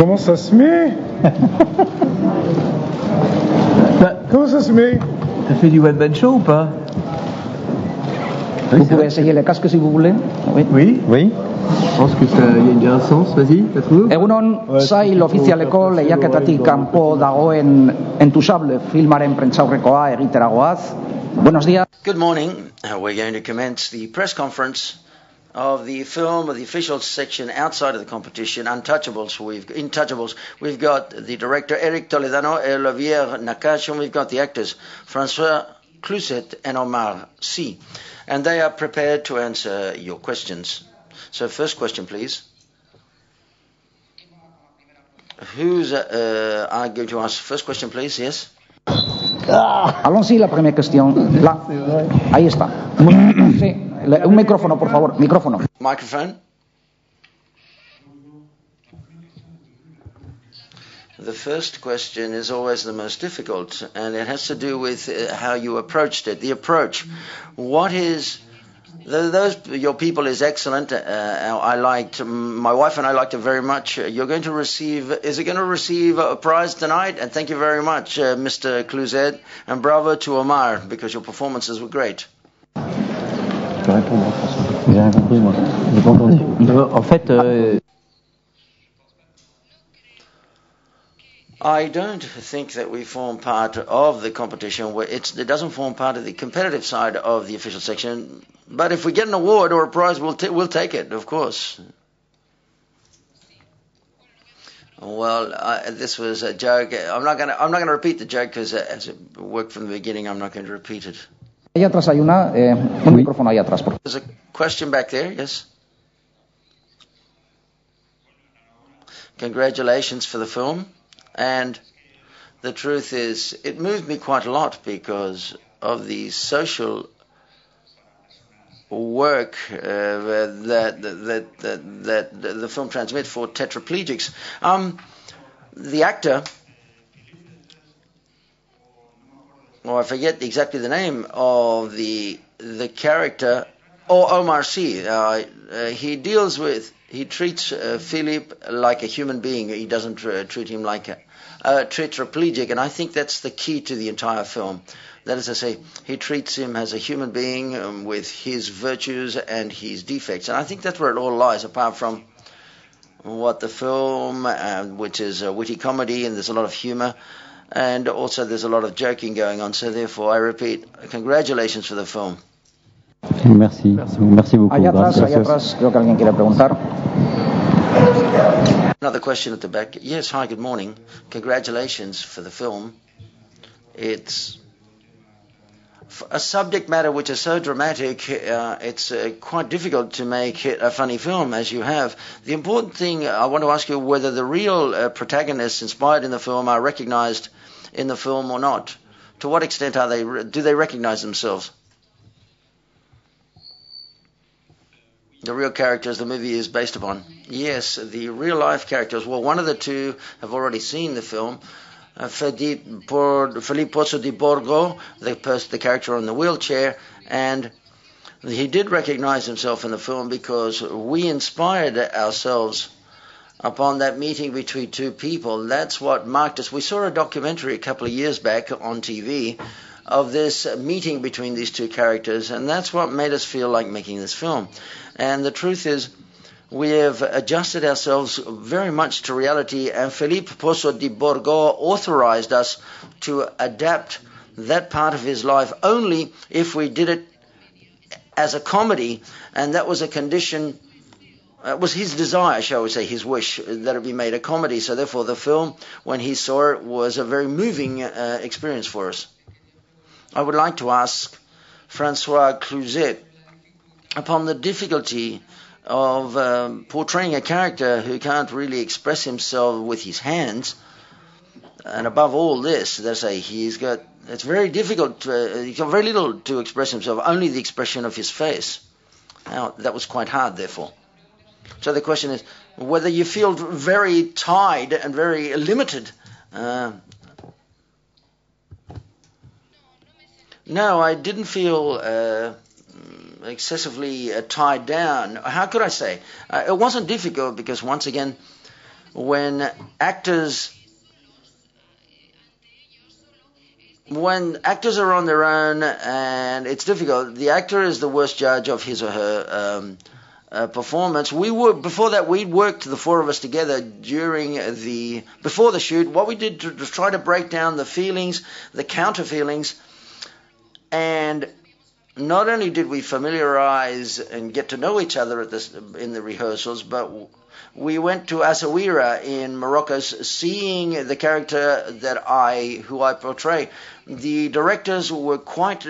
Comment ça se met? Comment ça se met? T'as fait du one-man show ou pas? Vous pouvez essayer le casque si vous voulez. Oui. Je pense que il y a un sens, vas-y, t'as trouvé? Egunon, sail ofizialeko lehiaketatik kanpo dagoen entusable filmaren prentsaurrekoa egiteragoaz. Buenos días. Good morning. We're going to commence the press conference of the film of the official section outside of the competition, Intouchables. We've got the director Eric Toledano, Olivier Nakache, and we've got the actors François Cluzet and Omar Sy. And they are prepared to answer your questions. So first question, please. Who's going to ask the first question, please? Yes? Allons-y, la primera cuestión. Ahí está. Sí, un micrófono, por favor. Micrófono. Microphone. The first question is always the most difficult, and it has to do with how you approached it. The approach. What is... your people is excellent. I liked, my wife and I liked it very much. You're going to receive, is it going to receive a prize tonight? And thank you very much, Mr. Cluzet, and bravo to Omar, because your performances were great. Je peux répondre, François. J'ai rien compris, moi. J'ai pas entendu. En fait, I don't think that we form part of the competition. It doesn't form part of the competitive side of the official section. But if we get an award or a prize, we'll take it, of course. Well, this was a joke. I'm not gonna repeat the joke because as it worked from the beginning, I'm not going to repeat it. Allá atrás hay un micrófono ahí atrás. There's a question back there. Yes. Congratulations for the film. And the truth is, it moved me quite a lot because of the social work that the film transmits for tetraplegics. The actor, I forget exactly the name of the character, Omar Sy. He treats Philippe like a human being. He doesn't treat him like a tetraplegic, and I think that's the key to the entire film. That is to say, he treats him as a human being with his virtues and his defects. And I think that's where it all lies, apart from what the film, which is a witty comedy, and there's a lot of humor, and also there's a lot of joking going on. So therefore, I repeat, congratulations for the film. Merci beaucoup. Allá atrás, creo que alguien quiere preguntar. Another question at the back. Yes, hi, good morning. Congratulations for the film. It's a subject matter which is so dramatic, it's quite difficult to make it a funny film, as you have. The important thing, I want to ask you whether the real protagonists inspired in the film are recognized in the film or not. To what extent do they recognize themselves? The real characters the movie is based upon. Yes, the real-life characters. Well, one of the two have already seen the film. Felipe Pozo di Borgo, the character on the wheelchair, and he did recognize himself in the film because we inspired ourselves upon that meeting between two people. That's what marked us. We saw a documentary a couple of years back on TV of this meeting between these two characters, and that's what made us feel like making this film. And the truth is, we have adjusted ourselves very much to reality, and Felipe Pozo di Borgo authorized us to adapt that part of his life only if we did it as a comedy, and that was a condition. It was his desire, shall we say, his wish, that it be made a comedy. So therefore the film, when he saw it, was a very moving experience for us. I would like to ask François Cluzet upon the difficulty of portraying a character who can't really express himself with his hands, and above all this, they say it's very difficult, he's got very little to express himself, only the expression of his face. Now, that was quite hard, therefore. So the question is whether you feel very tied and very limited. No, I didn't feel excessively tied down. How could I say? It wasn't difficult because, once again, when actors are on their own and it's difficult, the actor is the worst judge of his or her performance. Before that, we worked, the four of us together, before the shoot. What we did to try to break down the feelings, the counter feelings, and not only did we familiarize and get to know each other in the rehearsals, but we went to Essaouira in Morocco, seeing the character who I portray. The directors were quite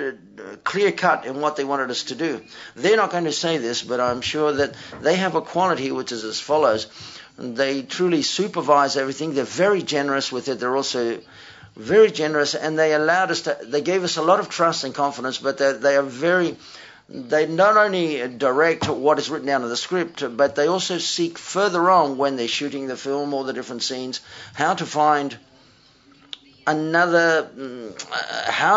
clear-cut in what they wanted us to do. They're not going to say this, but I'm sure that they have a quality which is as follows. They truly supervise everything. They're very generous with it. They're also very generous, and they gave us a lot of trust and confidence, but they not only direct what is written down in the script, but they also seek further on when they're shooting the film or the different scenes, how to find how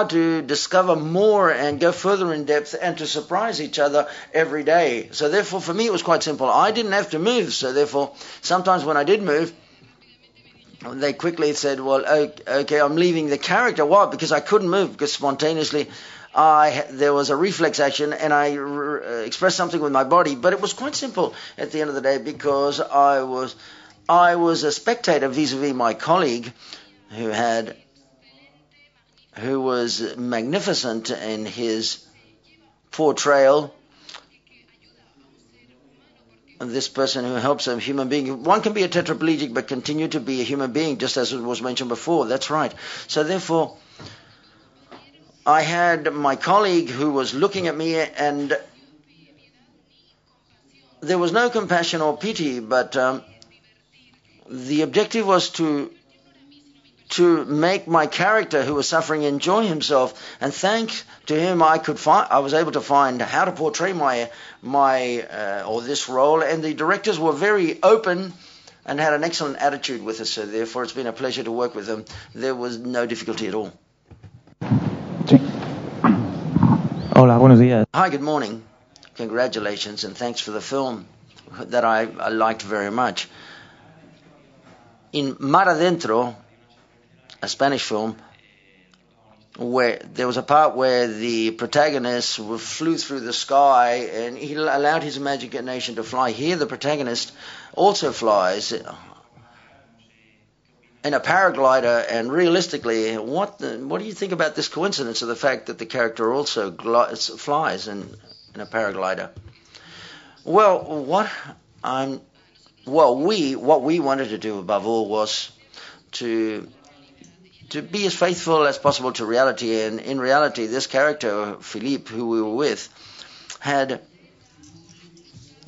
to discover more and go further in depth and to surprise each other every day. So therefore, for me, it was quite simple. I didn't have to move, so therefore, sometimes when I did move, they quickly said, well, okay, I'm leaving the character. Why? Because I couldn't move, because spontaneously there was a reflex action and I expressed something with my body. But it was quite simple at the end of the day, because I was a spectator vis-a-vis my colleague who was magnificent in his portrayal. This person who helps a human being. One can be a tetraplegic but continue to be a human being, just as it was mentioned before. That's right. So therefore, I had my colleague who was looking at me, and there was no compassion or pity, but the objective was to make my character who was suffering enjoy himself, and thanks to him I was able to find how to portray this role, and the directors were very open and had an excellent attitude with us, so therefore it's been a pleasure to work with them. There was no difficulty at all. Sí. Hola, buenos días. Hi, good morning. Congratulations and thanks for the film that I liked very much. In Mar Adentro, a Spanish film, where there was a part where the protagonist flew through the sky and he allowed his imagination to fly. Here the protagonist also flies in a paraglider, and realistically, what do you think about this coincidence of the fact that the character also flies in a paraglider? Well, what we wanted to do above all was to be as faithful as possible to reality, and in reality, this character, Philippe, who we were with,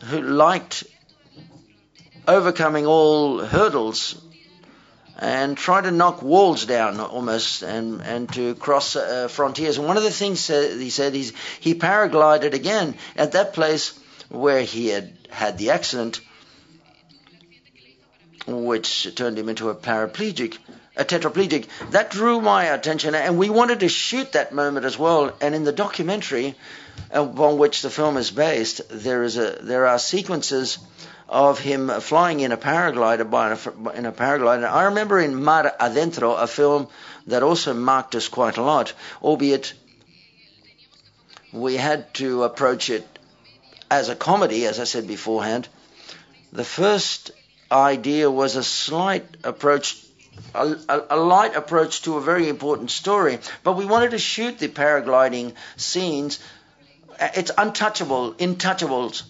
who liked overcoming all hurdles and try to knock walls down almost, and to cross frontiers. And one of the things he said is he paraglided again at that place where he had the accident, which turned him into a tetraplegic. That drew my attention, and we wanted to shoot that moment as well. And in the documentary upon which the film is based, there are sequences of him flying in a paraglider. I remember in Mar Adentro, a film that also marked us quite a lot, albeit we had to approach it as a comedy, as I said beforehand. The first idea was a slight approach, a light approach to a very important story, but we wanted to shoot the paragliding scenes. It's untouchables.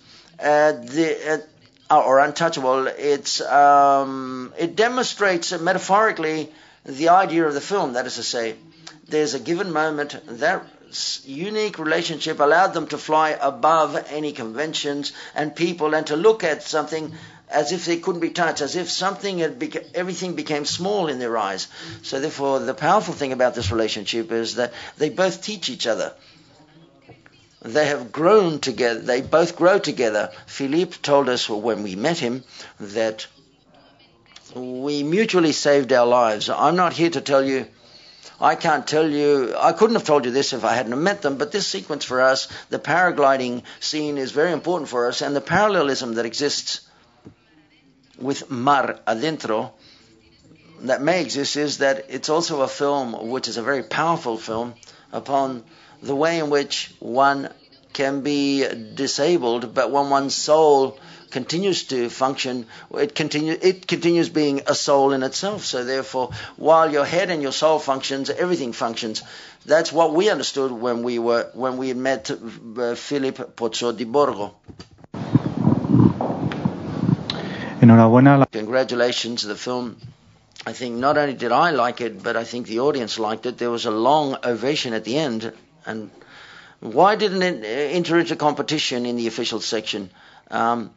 Or untouchable. It demonstrates metaphorically the idea of the film. That is to say, there's a given moment, that unique relationship allowed them to fly above any conventions and people, and to look at something as if they couldn't be touched, as if everything became small in their eyes. So therefore, the powerful thing about this relationship is that they both teach each other. They have grown together. They both grow together. Philippe told us when we met him that we mutually saved our lives. I'm not here to tell you, I can't tell you, I couldn't have told you this if I hadn't met them, but this sequence for us, the paragliding scene, is very important for us, and the parallelism that exists with mar adentro that may exist is that it's also a film which is a very powerful film upon the way in which one can be disabled, but when one's soul continues to function, it continues being a soul in itself. So therefore, while your head and your soul functions, everything functions. That's what we understood when we had met Philip Pozzo di Borgo. Congratulations, the film. I think not only did I like it, but I think the audience liked it. There was a long ovation at the end. And why didn't it enter into competition in the official section? That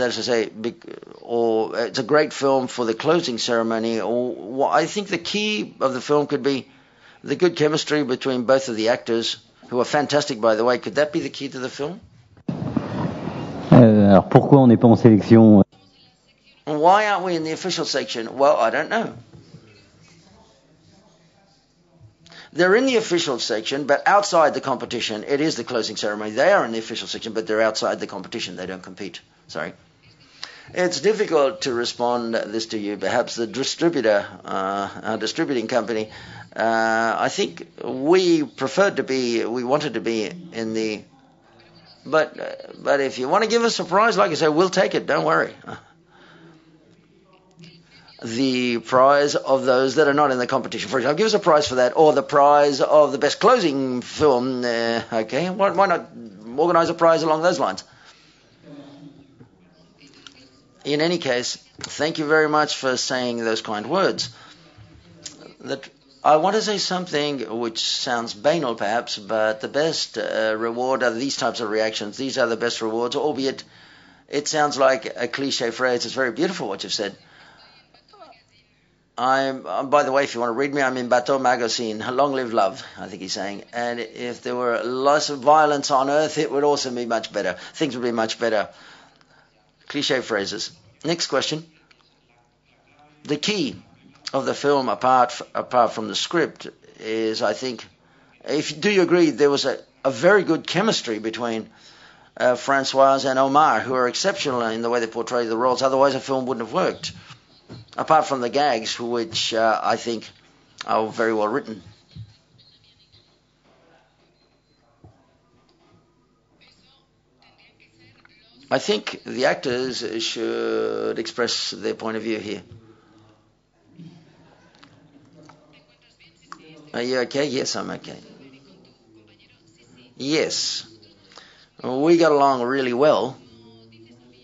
is to say, or it's a great film for the closing ceremony. Or I think the key of the film could be the good chemistry between both of the actors, who are fantastic, by the way. Could that be the key to the film? Alors pourquoi on n'est pas en sélection? Why aren't we in the official section? Well, I don't know. They're in the official section, but outside the competition. It is the closing ceremony. They are in the official section, but they're outside the competition. They don't compete. Sorry. It's difficult to respond this to you. Perhaps the distributor, our distributing company, I think we wanted to be in the, but if you want to give us a prize, like I say, we'll take it. Don't worry. The prize of those that are not in the competition. For example, give us a prize for that, or the prize of the best closing film. Okay, why not organize a prize along those lines? In any case, thank you very much for saying those kind words. That I want to say something which sounds banal perhaps, but the best reward are these types of reactions. These are the best rewards, albeit it sounds like a cliche phrase. It's very beautiful what you've said. By the way, if you want to read me, I'm in Bateau Magazine. Long live love, I think he's saying. And if there were less violence on earth, it would also be much better. Things would be much better. Cliche phrases. Next question. The key of the film, apart from the script, is, I think, do you agree there was a very good chemistry between Francoise and Omar, who are exceptional in the way they portray the roles. Otherwise, the film wouldn't have worked. Apart from the gags, which I think are very well written. I think the actors should express their point of view here. Are you okay? Yes, I'm okay. Yes. We got along really well.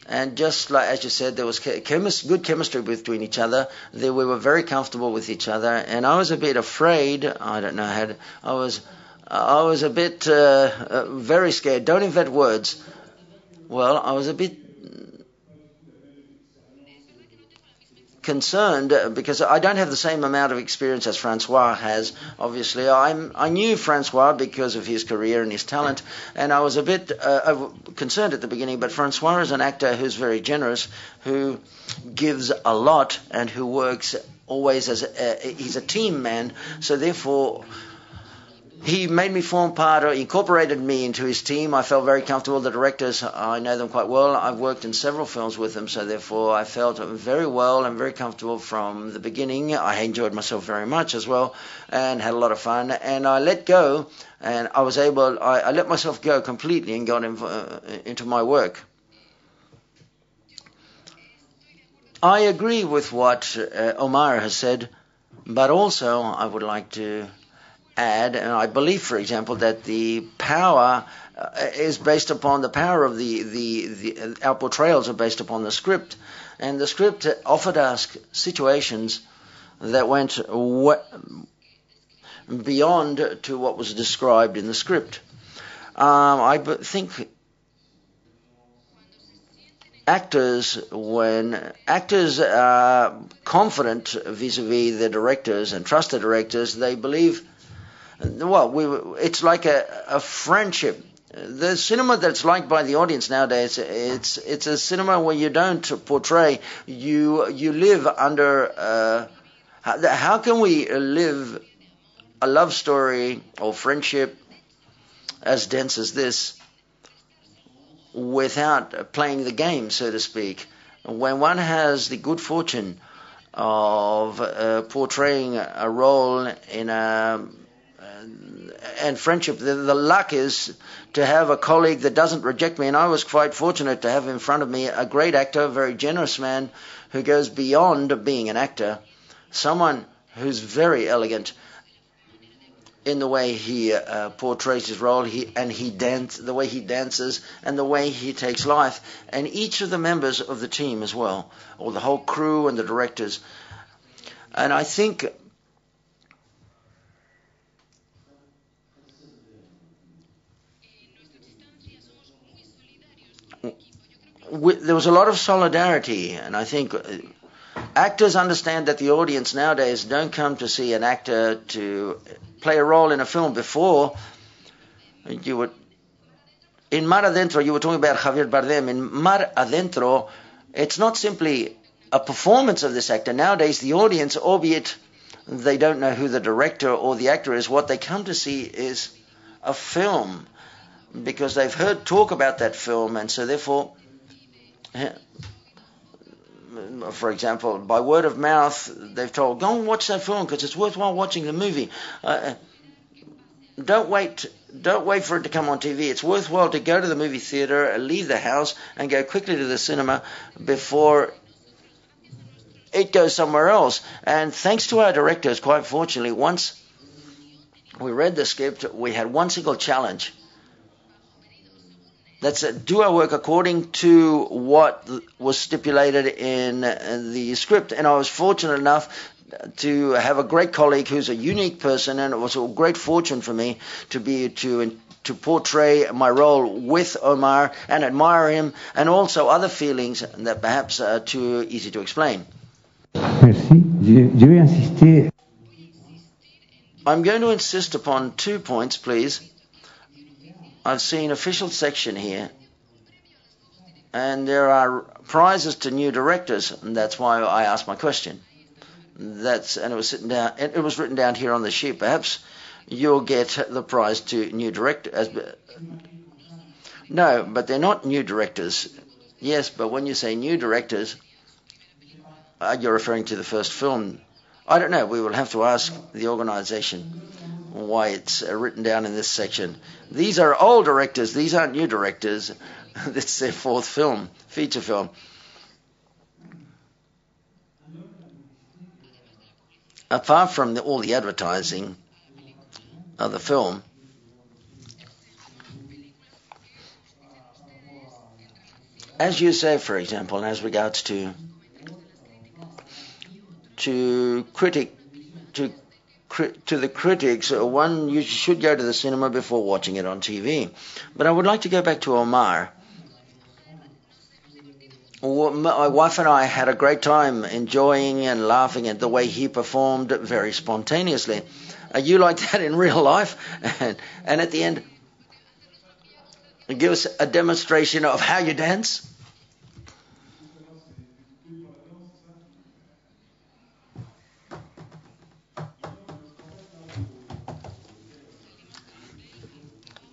And just like, as you said, there was good chemistry between each other. We were very comfortable with each other. And I was a bit afraid. I don't know how to... I was a bit very scared. Don't invent words. Well, I was a bit concerned because I don't have the same amount of experience as Francois has. Obviously, I knew Francois because of his career and his talent, and I was a bit concerned at the beginning. But Francois is an actor who's very generous, who gives a lot, and who works always as he's a team man. So therefore, he made me form part, or incorporated me into his team. I felt very comfortable. The directors, I know them quite well. I've worked in several films with them, so therefore I felt very well and very comfortable from the beginning. I enjoyed myself very much as well and had a lot of fun. And I let go, and I let myself go completely and got into my work. I agree with what Omar has said, but also I would like to add, and I believe, for example, that the power is based upon the power of our portrayals are based upon the script, and the script offered us situations that went beyond to what was described in the script. I think when actors are confident vis-a-vis the directors and trust the directors, they believe. Well, it's like a friendship. The cinema that's liked by the audience nowadays, it's a cinema where you don't portray, you live under. How can we live a love story or friendship as dense as this without playing the game, so to speak? when one has the good fortune of portraying a role in and friendship, the luck is to have a colleague that doesn't reject me, and I was quite fortunate to have in front of me a great actor, a very generous man who goes beyond being an actor, someone who's very elegant in the way he portrays his role, the way he dances, and the way he takes life, and each of the members of the team as well, or the whole crew and the directors. And I think there was a lot of solidarity, and I think actors understand that the audience nowadays don't come to see an actor to play a role in a film. Before, in Mar Adentro, you were talking about Javier Bardem. In Mar Adentro, it's not simply a performance of this actor. Nowadays, the audience, albeit they don't know who the director or the actor is, what they come to see is a film, because they've heard talk about that film, and so therefore, for example, by word of mouth, they've told, go and watch that film because it's worthwhile watching the movie. Don't wait for it to come on TV. It's worthwhile to go to the movie theater, leave the house, and go quickly to the cinema before it goes somewhere else. And thanks to our directors, quite fortunately, once we read the script, we had one single challenge. That's do our work according to what was stipulated in the script. And I was fortunate enough to have a great colleague who's a unique person, and it was a great fortune for me to portray my role with Omar and admire him, and also other feelings that perhaps are too easy to explain. Merci. Je vais insister. I'm going to insist upon 2 points, please. I've seen official section here, and there are prizes to new directors, and that's why I asked my question. And it was written down here on the sheet. Perhaps you'll get the prize to new directors. No, but they're not new directors. Yes, but when you say new directors, you're referring to the first film. I don't know. We will have to ask the organization why it's written down in this section. These are old directors. These aren't new directors. It's their fourth film, feature film. Apart from all the advertising of the film, as you say, for example, as regards to the critics, you should go to the cinema before watching it on TV. But I would like to go back to Omar. My wife and I had a great time enjoying and laughing at the way he performed very spontaneously. Are you like that in real life? And at the end, give us a demonstration of how you dance?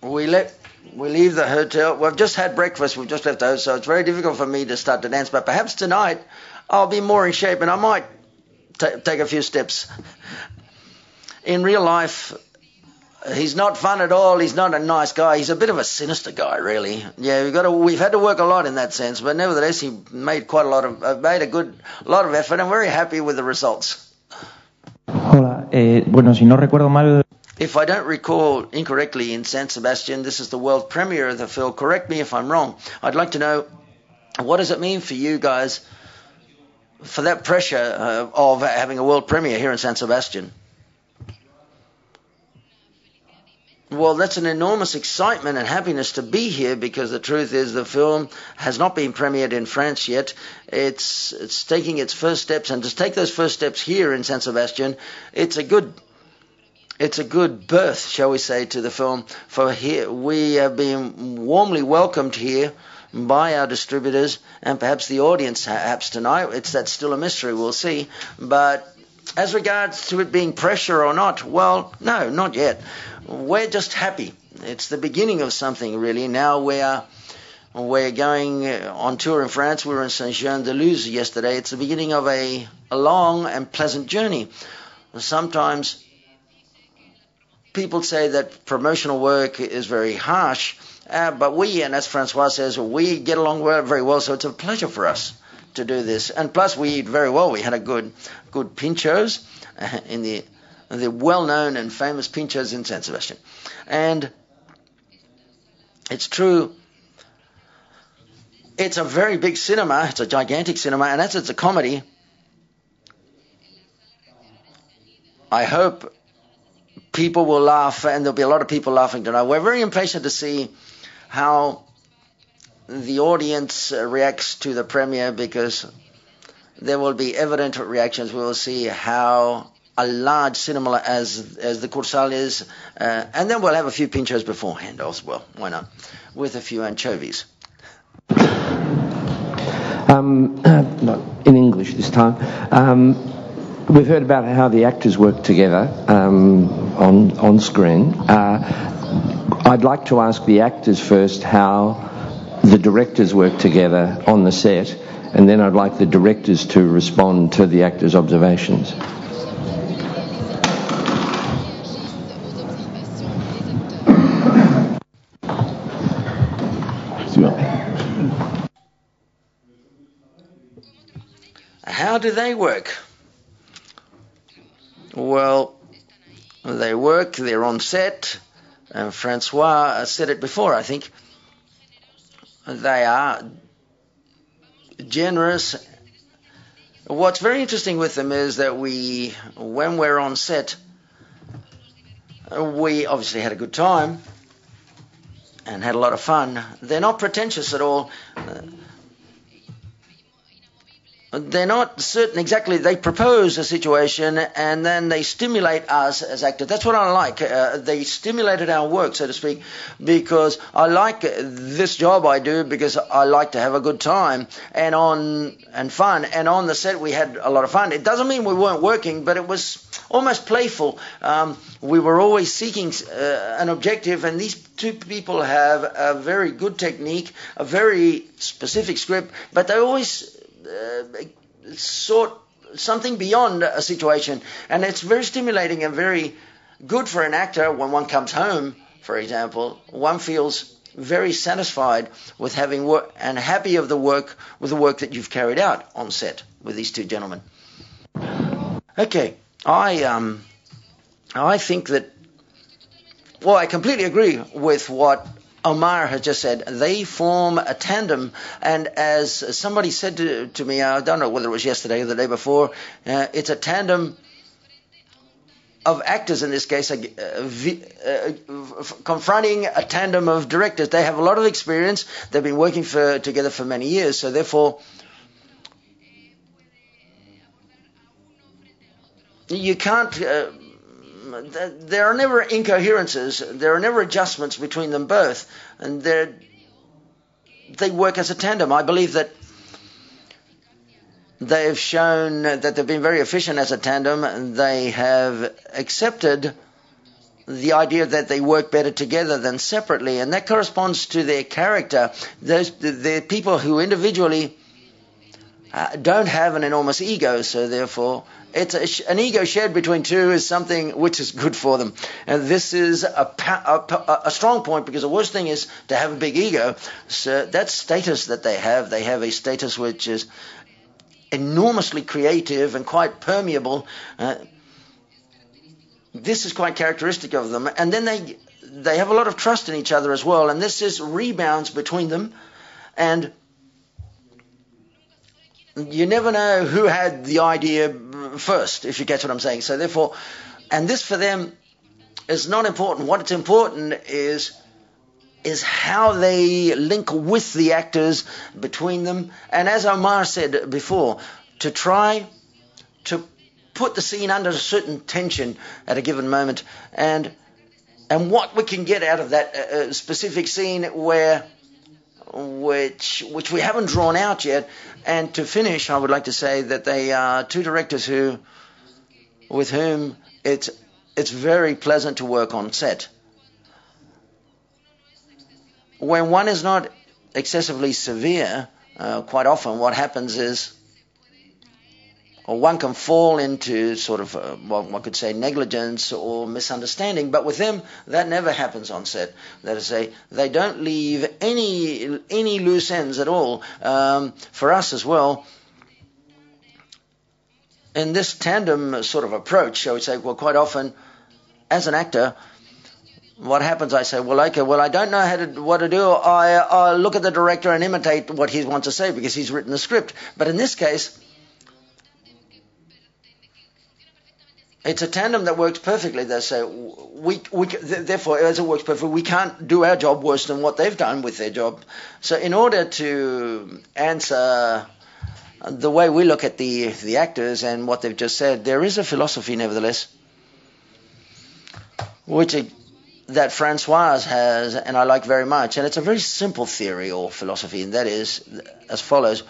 We leave the hotel. We've just had breakfast. We've just left the hotel, so it's very difficult for me to start to dance. But perhaps tonight I'll be more in shape, and I might take a few steps. In real life, he's not fun at all. He's not a nice guy. He's a bit of a sinister guy, really. Yeah, we've had to work a lot in that sense, but nevertheless, he made a lot of effort. And I'm very happy with the results. Hola, bueno, si no recuerdo mal. If I don't recall incorrectly, in San Sebastian, this is the world premiere of the film. Correct me if I'm wrong. I'd like to know, what does it mean for you guys, for that pressure of having a world premiere here in San Sebastian? Well, that's an enormous excitement and happiness to be here, because the truth is the film has not been premiered in France yet. It's taking its first steps, and to take those first steps here in San Sebastian, it's a good birth, shall we say, to the film. For here, we have been warmly welcomed here by our distributors, and perhaps the audience, perhaps tonight. That's still a mystery, we'll see. But as regards to it being pressure or not, well, no, not yet. We're just happy. It's the beginning of something, really. Now We're going on tour in France. We were in Saint-Jean-de-Luz yesterday. It's the beginning of a long and pleasant journey. Sometimes people say that promotional work is very harsh, but we, and as Francois says, we get along very well, so it's a pleasure for us to do this. And plus, we eat very well. We had a good pinchos in the well-known and famous pinchos in San Sebastian. And it's true, it's a very big cinema. It's a gigantic cinema, and as it's a comedy, I hope people will laugh, and there'll be a lot of people laughing tonight. We're very impatient to see how the audience reacts to the premiere, because there will be evident reactions. We will see how a large cinema as the Cursal is, and then we'll have a few pinchos beforehand as well. Why not? With a few anchovies. In English this time. We've heard about how the actors work together on screen. I'd like to ask the actors first how the directors work together on the set, and then I'd like the directors to respond to the actors' observations. How do they work? Well, they work, they're on set, and Francois said it before, I think. They are generous. What's very interesting with them is that when we're on set, we obviously had a good time and had a lot of fun. They're not pretentious at all. They're not certain exactly. They propose a situation and then they stimulate us as actors. That's what I like. They stimulated our work, so to speak, because I like this job I do because I like to have a good time and fun. And on the set we had a lot of fun. It doesn't mean we weren't working, but it was almost playful. We were always seeking an objective, and these two people have a very good technique, a very specific script, but they always sought something beyond a situation, and it's very stimulating and very good for an actor. When one comes home, for example, one feels very satisfied with having work and happy with the work that you've carried out on set with these two gentlemen. Okay, I think that, well, I completely agree with what Omar has just said. They form a tandem, and as somebody said to me, I don't know whether it was yesterday or the day before, it's a tandem of actors in this case, confronting a tandem of directors. They have a lot of experience. They've been working together for many years, so therefore you can't... there are never incoherences, there are never adjustments between them both, and they work as a tandem. I believe that they have shown that they've been very efficient as a tandem. They have accepted the idea that they work better together than separately, and that corresponds to their character. They're people who individually don't have an enormous ego, so therefore an ego shared between two is something which is good for them. And this is a strong point, because the worst thing is to have a big ego. So that status that they have a status which is enormously creative and quite permeable. This is quite characteristic of them. And then they have a lot of trust in each other as well, and this is rebounds between them, and you never know who had the idea first, if you get what I'm saying. So therefore, and this for them is not important. What is important is how they link with the actors between them. And as Omar said before, to try to put the scene under a certain tension at a given moment, and what we can get out of that specific scene which we haven't drawn out yet. And to finish, I would like to say that they are two directors with whom it's very pleasant to work on set. When one is not excessively severe, quite often what happens is, or one can fall into sort of, what one could say, negligence or misunderstanding. But with them, that never happens on set. That is to say, they don't leave any loose ends at all. For us as well, in this tandem sort of approach, shall we say, well, quite often, as an actor, what happens, I say, well, okay, well, I don't know what to do. I look at the director and imitate what he wants to say because he's written the script. But in this case, it's a tandem that works perfectly. They say, therefore, as it works perfectly, we can't do our job worse than what they've done with their job. So in order to answer the way we look at the actors and what they've just said, there is a philosophy, nevertheless, that Francois has, and I like very much. And it's a very simple theory or philosophy, and that is as follows.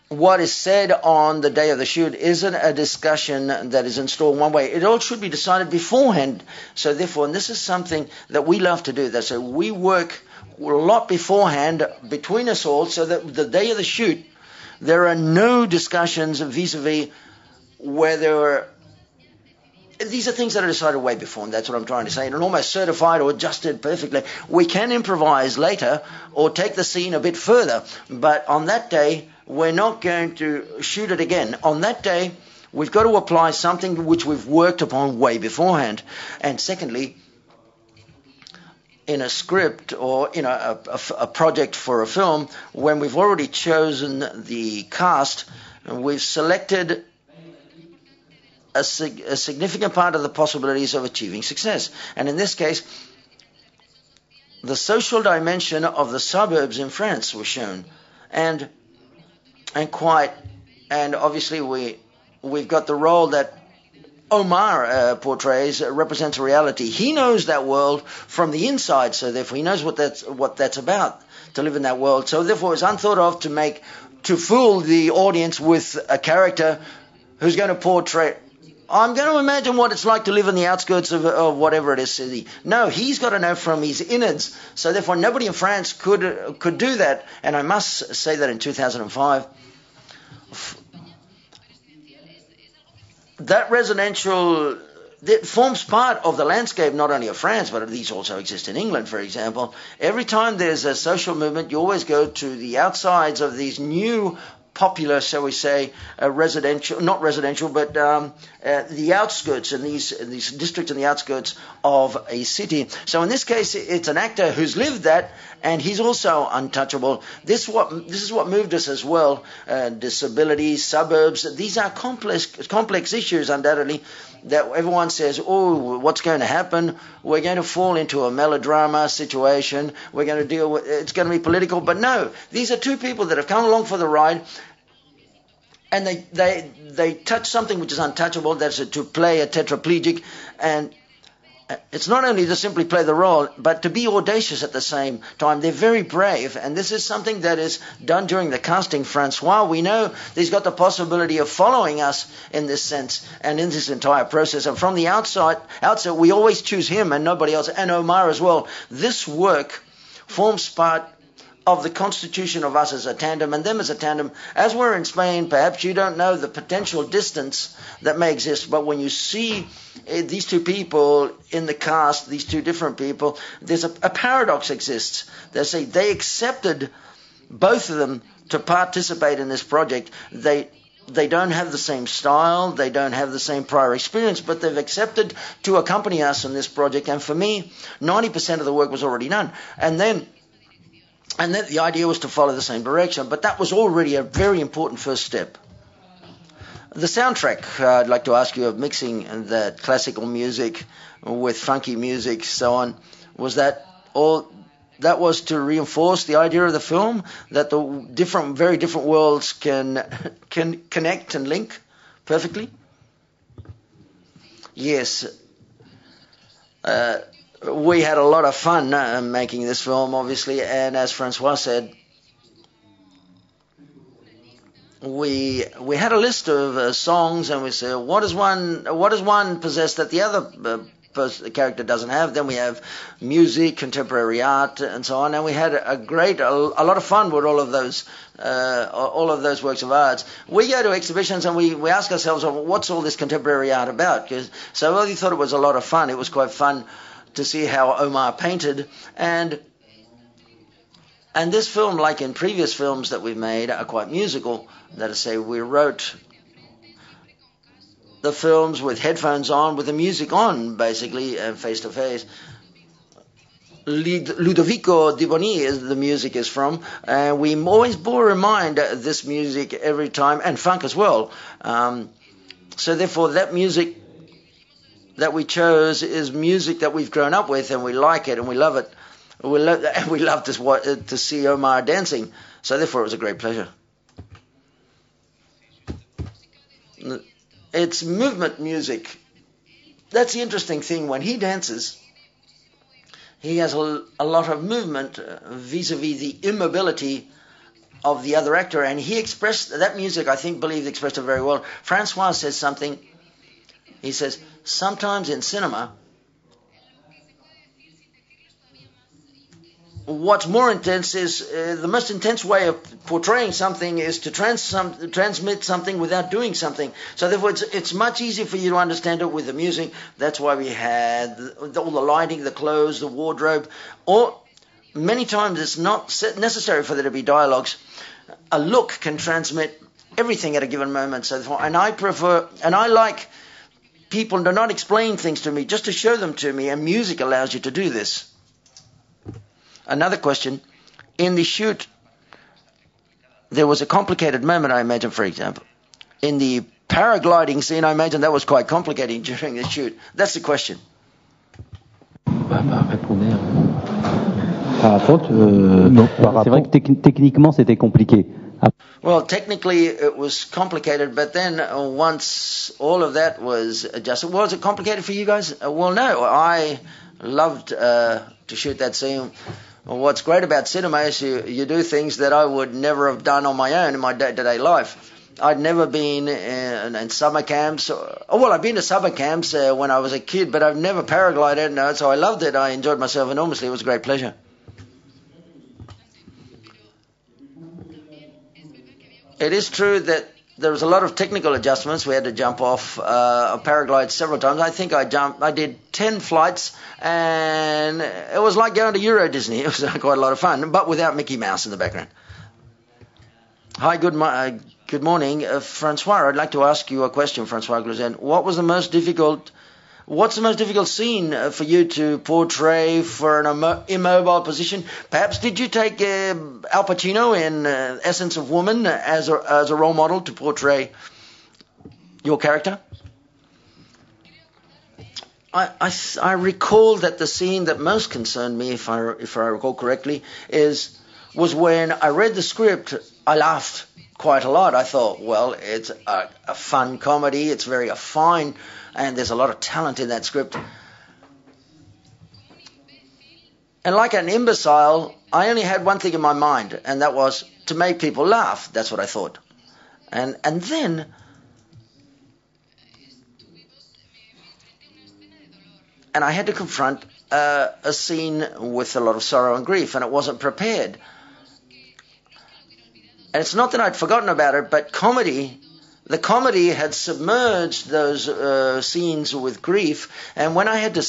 What is said on the day of the shoot isn't a discussion that is installed one way. It all should be decided beforehand. So therefore, and this is something that we love to do. That's so we work a lot beforehand between us all, so that the day of the shoot, there are no discussions vis-a-vis where there are. These are things that are decided way before, and that's what I'm trying to say. And almost certified or adjusted perfectly. We can improvise later or take the scene a bit further, but on that day, we're not going to shoot it again. On that day, we've got to apply something which we've worked upon way beforehand. And secondly, in a script or in a project for a film, when we've already chosen the cast, we've selected a significant part of the possibilities of achieving success. And in this case, the social dimension of the suburbs in France was shown. And obviously we've got the role that Omar portrays, represents a reality. He knows that world from the inside, so therefore he knows what that's about, to live in that world. So therefore it's unthought of to fool the audience with a character who's going to portray. I'm going to imagine what it's like to live in the outskirts of whatever it is city. No, he's got to know from his innards. So therefore nobody in France could do that. And I must say that in 2005, that residential, it forms part of the landscape not only of France, but these also exist in England, for example. Every time there's a social movement, you always go to the outsides of these new popular, shall we say, not residential, but the outskirts and these districts in the outskirts of a city. So in this case, it's an actor who's lived that, and he's also untouchable. This is what moved us as well. Disability, suburbs, these are complex issues, undoubtedly, that everyone says, oh, what's going to happen? We're going to fall into a melodrama situation. We're going to deal with, it's going to be political. But no, these are two people that have come along for the ride, and they touch something which is untouchable. That's to play a tetraplegic, and it's not only to simply play the role, but to be audacious at the same time. They're very brave, and this is something that is done during the casting. Francois, we know that he's got the possibility of following us in this sense and in this entire process. And from the outset, we always choose him and nobody else, and Omar as well. This work forms part of the constitution of us as a tandem and them as a tandem. As we're in Spain, perhaps you don't know the potential distance that may exist, but when you see these two people in the cast, these two different people, there's a paradox exists. They say they accepted, both of them, to participate in this project. They don't have the same style, they don't have the same prior experience, but they've accepted to accompany us in this project. And for me, 90% of the work was already done. And then the idea was to follow the same direction, but that was already a very important first step. The soundtrack, I'd like to ask you, of mixing that classical music with funky music, so on, was that all? That was to reinforce the idea of the film, that the very different worlds can connect and link perfectly? Yes. We had a lot of fun making this film, obviously, and as Francois said, we had a list of songs, and we said, what does one possess that the other character doesn't have. Then we have music, contemporary art, and so on. And we had a lot of fun with all of those works of art. We go to exhibitions and we ask ourselves, well, what's all this contemporary art about? So we thought it was a lot of fun. It was quite fun to see how Omar painted. And this film, like in previous films that we've made, are quite musical. That is to say, we wrote the films with headphones on, with the music on, basically, face to face. Ludovico Di Boni is the music is from, and we always bore in mind this music every time, and funk as well. So therefore, that music that we chose is music that we've grown up with, and we like it, and we love it. We love to see Omar dancing. So therefore, it was a great pleasure. It's movement music. That's the interesting thing. When he dances, he has a lot of movement vis-a-vis the immobility of the other actor, and he expressed that music. I believe expressed it very well. Francois says something. He says sometimes in cinema, what's more intense is the most intense way of portraying something is to transmit something without doing something. So therefore, it's much easier for you to understand it with the music. That's why we had all the lighting, the clothes, the wardrobe. Or many times it's not necessary for there to be dialogues. A look can transmit everything at a given moment. So therefore, and I like people to not explain things to me, just to show them to me. And music allows you to do this. Another question. In the shoot, there was a complicated moment, I imagine, for example. In the paragliding scene, I imagine that was quite complicated during the shoot. That's the question. C'est vrai que techniquement, c'était compliqué. Well, technically it was complicated, but then once all of that was adjusted, was it complicated for you guys? Well, no. I loved to shoot that scene. What's great about cinema is you do things that I would never have done on my own in my day-to-day life. I'd never been in summer camps. I've been to summer camps when I was a kid, but I've never paraglided, so I loved it. I enjoyed myself enormously. It was a great pleasure. It is true that there was a lot of technical adjustments. We had to jump off a paraglide several times. I think I did 10 flights, and it was like going to Euro Disney. It was quite a lot of fun, but without Mickey Mouse in the background. Hi, good morning. Francois, I'd like to ask you a question, Francois Gluzin. What's the most difficult scene for you to portray for an immobile position? Perhaps did you take Al Pacino in Essence of Woman as a role model to portray your character? I recall that the scene that most concerned me, if I recall correctly, was when I read the script. I laughed quite a lot. I thought, well, it's a fun comedy. It's very fine. And there's a lot of talent in that script. And like an imbecile, I only had one thing in my mind, and that was to make people laugh. That's what I thought. And then I had to confront a scene with a lot of sorrow and grief, and it wasn't prepared. And it's not that I'd forgotten about it, but the comedy had submerged those scenes with grief, and when I had to...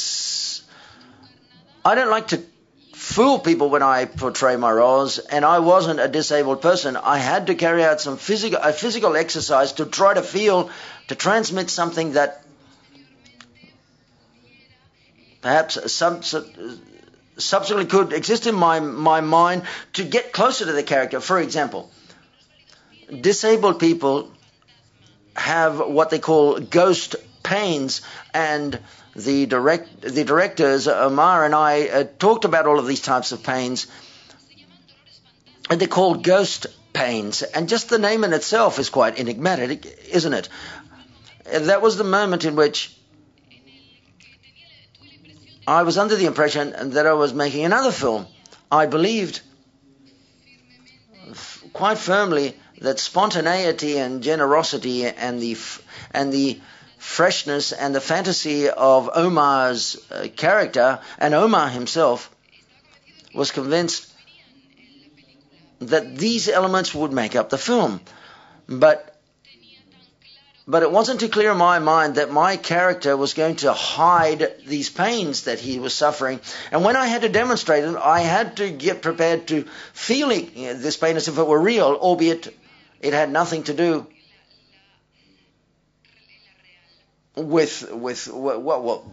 I don't like to fool people when I portray my roles, and I wasn't a disabled person. I had to carry out a physical exercise to try to transmit something that perhaps subsequently could exist in my mind to get closer to the character. For example, disabled people have what they call ghost pains, and the directors, Omar and I, talked about all of these types of pains, and they're called ghost pains, and just the name in itself is quite enigmatic, isn't it? That was the moment in which I was under the impression that I was making another film. I believed quite firmly that spontaneity and generosity and the freshness and the fantasy of Omar's character, and Omar himself was convinced that these elements would make up the film. But it wasn't too clear in my mind that my character was going to hide these pains that he was suffering. And when I had to demonstrate it, I had to get prepared to feeling this pain as if it were real, albeit it had nothing to do with what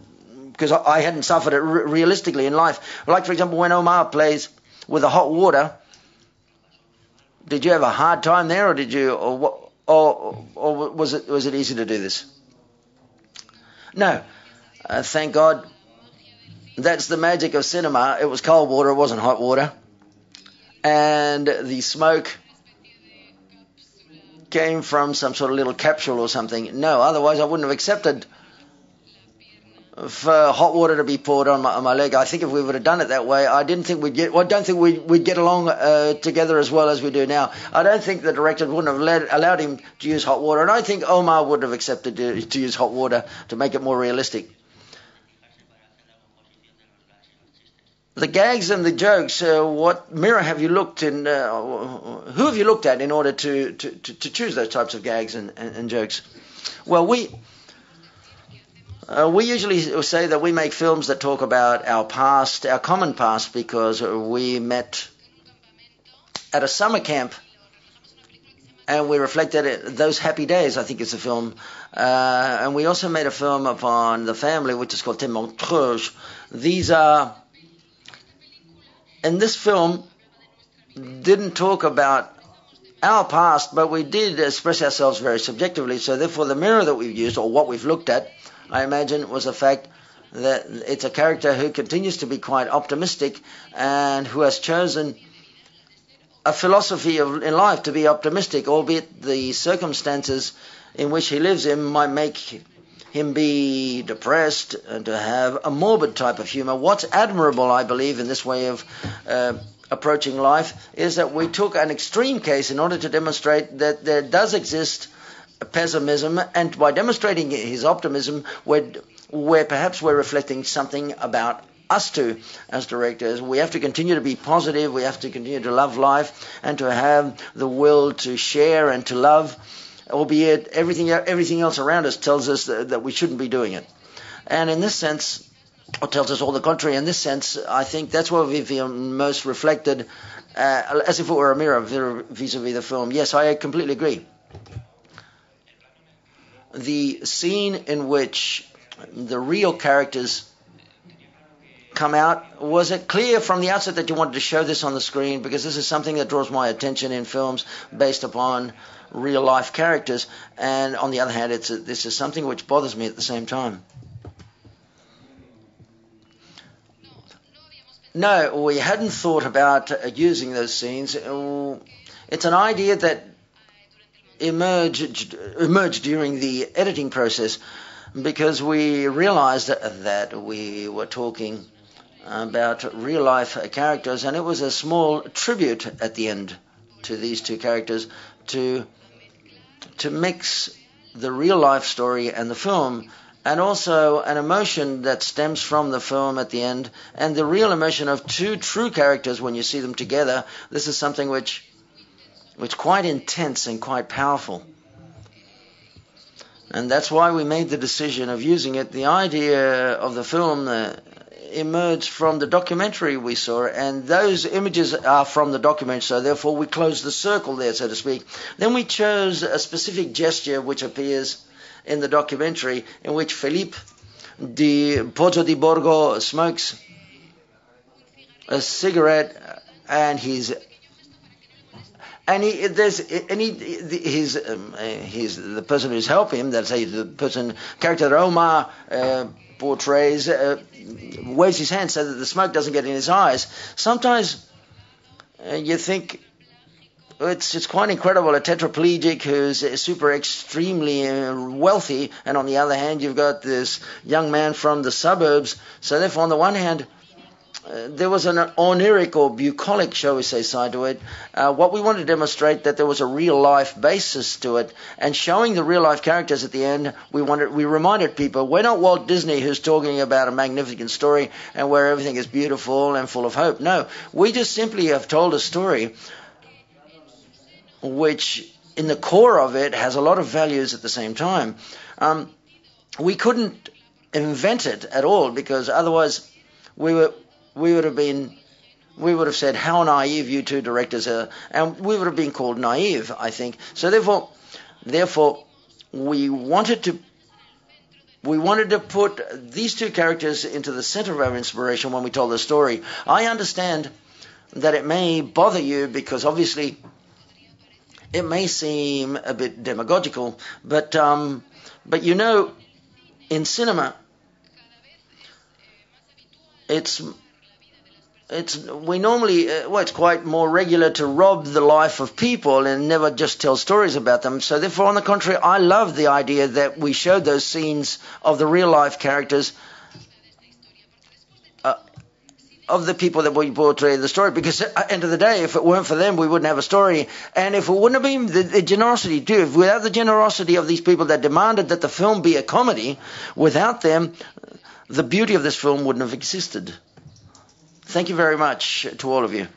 because I hadn't suffered it realistically in life. Like, for example, when Omar plays with the hot water, did you have a hard time there, or did you, or was it easy to do this? No, thank God. That's the magic of cinema. It was cold water, it wasn't hot water, and the smoke came from some sort of little capsule or something. No, otherwise I wouldn't have accepted for hot water to be poured on my leg. I think if we would have done it that way, I don't think we'd get along together as well as we do now. I don't think the director wouldn't have allowed him to use hot water, and I think Omar would have accepted to use hot water to make it more realistic. The gags and the jokes, what mirror have you looked in, who have you looked at in order to choose those types of gags and jokes? Well, we usually say that we make films that talk about our past, our common past, because we met at a summer camp and we reflected those happy days, I think it's a film. And we also made a film upon the family, which is called Témoignage. And this film didn't talk about our past, but we did express ourselves very subjectively. So therefore the mirror that we've used, or what we've looked at, I imagine, was the fact that it's a character who continues to be quite optimistic and who has chosen a philosophy in life to be optimistic, albeit the circumstances in which he lives in might make him be depressed and to have a morbid type of humor. What's admirable, I believe, in this way of approaching life is that we took an extreme case in order to demonstrate that there does exist pessimism, and by demonstrating his optimism, where perhaps we're reflecting something about us too as directors. We have to continue to be positive, we have to continue to love life and to have the will to share and to love, albeit everything else around us tells us that we shouldn't be doing it. And in this sense, or tells us all the contrary, in this sense, I think that's where we feel most reflected, as if it were a mirror vis-a-vis the film. Yes, I completely agree. The scene in which the real characters come out, was it clear from the outset that you wanted to show this on the screen? Because this is something that draws my attention in films based upon real life characters, and on the other hand, this is something which bothers me at the same time. No, we hadn't thought about using those scenes. It's an idea that emerged during the editing process, because we realized that we were talking about real life characters, and it was a small tribute at the end to these two characters to mix the real life story and the film, and also an emotion that stems from the film at the end, and the real emotion of two true characters when you see them together. This is something which quite intense and quite powerful. And that's why we made the decision of using it. The idea of the film emerged from the documentary we saw, and those images are from the documentary, so therefore we closed the circle there, so to speak. Then we chose a specific gesture which appears in the documentary, in which Felipe de Pozzo di Borgo smokes a cigarette, and the person who's helping him, that's the character that Omar portrays, waves his hand so that the smoke doesn't get in his eyes. Sometimes you think it's quite incredible, a tetraplegic who's super extremely wealthy, and on the other hand you've got this young man from the suburbs. So therefore, on the one hand, there was an oniric or bucolic, shall we say, side to it. What we wanted to demonstrate that there was a real-life basis to it, and showing the real-life characters at the end, we reminded people, we're not Walt Disney who's talking about a magnificent story and where everything is beautiful and full of hope. No, we just simply have told a story which, in the core of it, has a lot of values at the same time. We couldn't invent it at all, because otherwise we would have said, how naive you two directors are, and we would have been called naive, I think. So therefore, we wanted to put these two characters into the center of our inspiration when we told the story. I understand that it may bother you, because obviously it may seem a bit demagogical, but you know, in cinema, it's quite more regular to rob the life of people and never just tell stories about them. So therefore, on the contrary, I love the idea that we showed those scenes of the real life characters, of the people that we portray in the story, because at the end of the day, if it weren't for them, we wouldn't have a story. And if it wouldn't have been the generosity too, if without the generosity of these people that demanded that the film be a comedy, without them, the beauty of this film wouldn't have existed. Thank you very much to all of you.